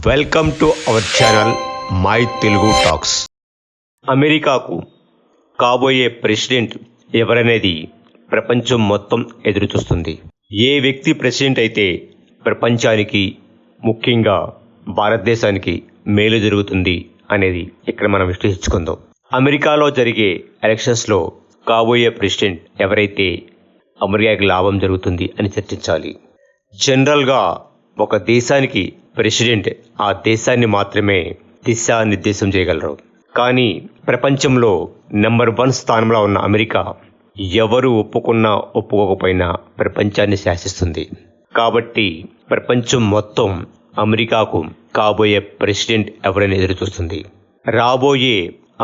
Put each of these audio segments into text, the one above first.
Welcome to our channel my Telugu talks. అమెరికాకు కాబోయే president ఎవరనేది ప్రపంచం మొత్తం ఎదురుచూస్తుంది. ఏ వ్యక్తి ప్రెసిడెంట్ అయితే ప్రపంచానికి, ముఖ్యంగా భారతదేశానికి మేలు జరుగుతుంది అనేది ఇక్కడ మనం విశ్లేషించుకుందాం. అమెరికాలో జరిగే ఎలక్షన్స్లో కాబోయే ప్రెసిడెంట్ ఎవరైతే అమెరికాకి లాభం జరుగుతుంది అని చర్చించాలి. జనరల్గా ఒక దేశానికి ప్రెసిడెంట్ ఆ దేశాన్ని మాత్రమే దిశానిర్దేశం చేయగలరు. కానీ ప్రపంచంలో నెంబర్ 1 స్థానంలో ఉన్న అమెరికా ఎవరు ఒప్పుకున్నా ఒప్పుకోకపోయినా ప్రపంచాన్ని శాసిస్తుంది. కాబట్టి ప్రపంచం మొత్తం అమెరికాకు కాబోయే ప్రెసిడెంట్ ఎవరని ఎదురుచూస్తుంది. రాబోయే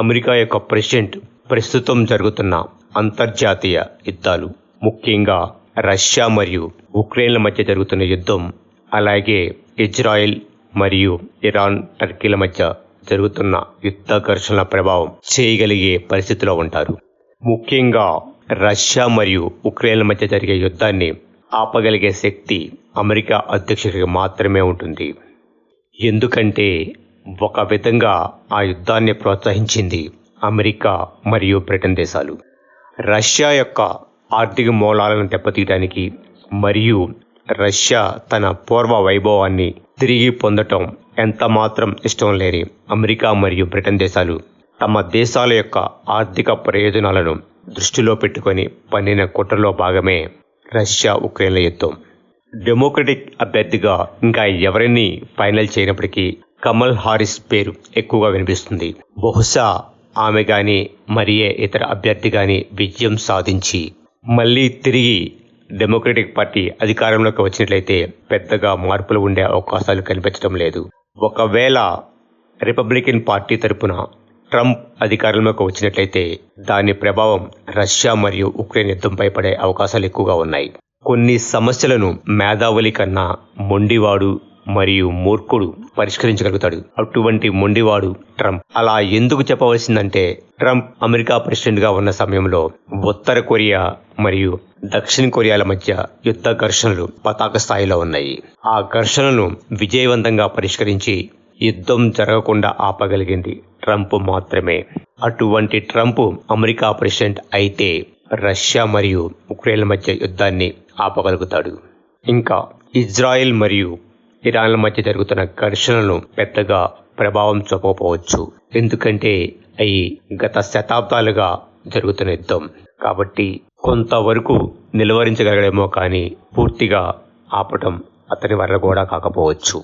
అమెరికా యొక్క ప్రెసిడెంట్ ప్రస్తుతం జరుగుతున్న అంతర్జాతీయ యుద్ధాలు, ముఖ్యంగా రష్యా మరియు ఉక్రెయిన్ల మధ్య జరుగుతున్న యుద్ధం, అలాగే ఇజ్రాయెల్ మరియు ఇరాన్, టర్కీల మధ్య జరుగుతున్న యుద్ధ ఘర్షణల ప్రభావం చేయగలిగే పరిస్థితిలో ఉంటారు. ముఖ్యంగా రష్యా మరియు ఉక్రెయిన్ల మధ్య జరిగే యుద్ధాన్ని ఆపగలిగే శక్తి అమెరికా అధ్యక్షుడికి మాత్రమే ఉంటుంది. ఎందుకంటే ఒక విధంగా ఆ యుద్ధాన్ని ప్రోత్సహించింది అమెరికా మరియు బ్రిటన్ దేశాలు. రష్యా యొక్క ఆర్థిక మూలాలను దెబ్బతీయడానికి మరియు రష్యా తన పూర్వ వైభవాన్ని తిరిగి పొందటం ఎంత మాత్రం ఇష్టం లేని అమెరికా మరియు బ్రిటన్ దేశాలు తమ దేశాల యొక్క ఆర్థిక ప్రయోజనాలను దృష్టిలో పెట్టుకొని పన్నిన కుట్రలో భాగమే రష్యా ఉక్రెయిన్ల యుద్ధం. డెమోక్రటిక్ అభ్యర్థిగా ఇంకా ఎవరిని ఫైనల్ చేయనప్పటికీ కమల్ హారిస్ పేరు ఎక్కువగా వినిపిస్తుంది. బహుశా ఆమె కానీ మరియే ఇతర అభ్యర్థి కానీ విజయం సాధించి మళ్ళీ తిరిగి డెమోక్రటిక్ పార్టీ అధికారంలోకి వచ్చినట్లయితే పెద్దగా మార్పులు ఉండే అవకాశాలు కనిపించడం లేదు. ఒకవేళ రిపబ్లికన్ పార్టీ తరపున ట్రంప్ అధికారంలోకి వచ్చినట్లయితే దాని ప్రభావం రష్యా మరియు ఉక్రెయిన్ యుద్ధంపై పడే అవకాశాలు ఎక్కువగా ఉన్నాయి. కొన్ని సమస్యలను మేధావులి కన్నా మొండివాడు మరియు మూర్ఖుడు పరిష్కరించగలుగుతాడు. అటువంటి మొండివాడు ట్రంప్. అలా ఎందుకు చెప్పవలసిందంటే, ట్రంప్ అమెరికా ప్రెసిడెంట్ గా ఉన్న సమయంలో ఉత్తర కొరియా మరియు దక్షిణ కొరియాల మధ్య యుద్ధ ఘర్షణలు పతాక స్థాయిలో ఉన్నాయి. ఆ ఘర్షణలను విజయవంతంగా పరిష్కరించి యుద్ధం జరగకుండా ఆపగలిగింది ట్రంప్ మాత్రమే. అటువంటి ట్రంప్ అమెరికా ప్రెసిడెంట్ అయితే రష్యా మరియు ఉక్రెయిన్ల మధ్య యుద్ధాన్ని ఆపగలుగుతాడు. ఇంకా ఇజ్రాయెల్ మరియు ఇరాన్ల మధ్య జరుగుతున్న ఘర్షణలను పెద్దగా ప్రభావం చూపకపోవచ్చు. ఎందుకంటే అవి గత శతాబ్దాలుగా జరుగుతున్న యుద్ధం. కాబట్టి కొంతవరకు నిలువరించగలడేమో కానీ పూర్తిగా ఆపటం అతని వల్ల కూడా కాకపోవచ్చు.